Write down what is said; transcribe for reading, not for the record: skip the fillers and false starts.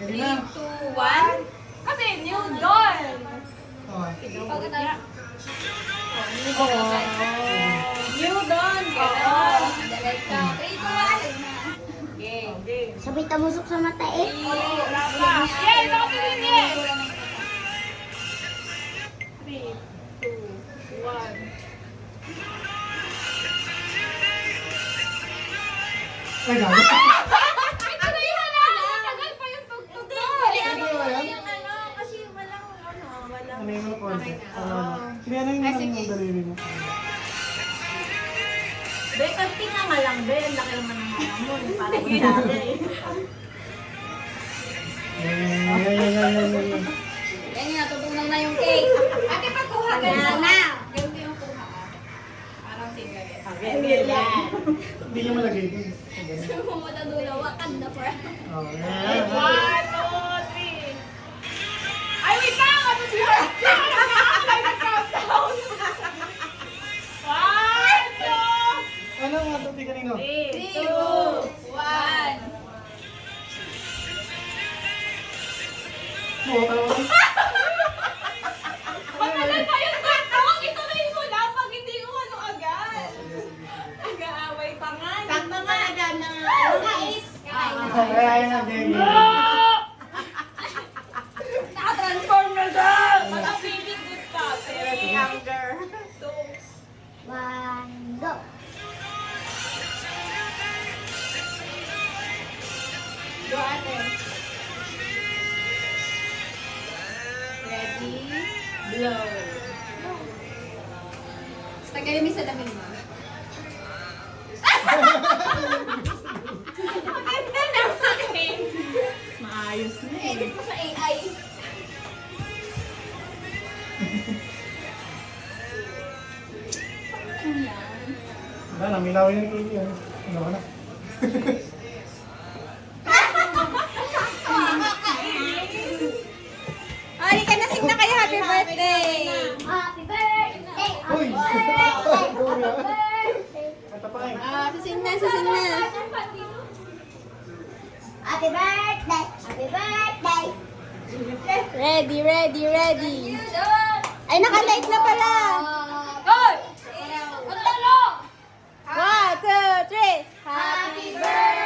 Ready 3, na? 2, 1. Kasi new dawn. Oh. Pagkatapos. Oh. New dawn. Ganon. Diretso. 3, 2, 1. Okay. Sabay tamusok sa mata eh. Wala pa. Yay! Nakapiling eh! 3, 2, 1. Ay, gago. Ito na yun na! Tagal pa yung tugtog ko. Hindi ba yan? Kasi walang Ano yung mga concept? Hindi, ano yung mga daliri mo? Be, kanti na nga lang, be. Ang laki naman ng mga mo. Parang masyado eh. Yan yun, natutunaw na yung cake. Ate, pagkuha ka na. Ganito yung kuha. Parang cigarette. Hindi niya malagay dun. Matadulawakan na pa. Oh, 1, 2, 3. yeah. Ay, wait lang! Ano siya? Ay, nag-countdown. 1, 2, Ano nga ito? Di kanino? 3, 2, 1. Matagal pa yung countdown. Ituloy mo lang pag hindi ko ano agad. Nag-aaway pa nga. Sakto nga agad na. Kais. Ay, game. Naka-transform na siya. Maka-feeling good pa. 3, Younger. 2, One, go. go ate. Ready? Blow. Tagalin mo sa damit mo. Maganda naman eh. Maayos na eh. Edit mo sa AI. Wala, namilawin yung TV. Ano ka na? Ay, ka na sing na kayo. Happy birthday! Happy birthday! Uy! Happy birthday! Kanta pa kayo. Sising na, sising na. Happy birthday! Happy birthday! Ready, ready, ready. Ay, naka-light na pala. Hoy! Ang talo! 1, 2, 3. Happy birthday!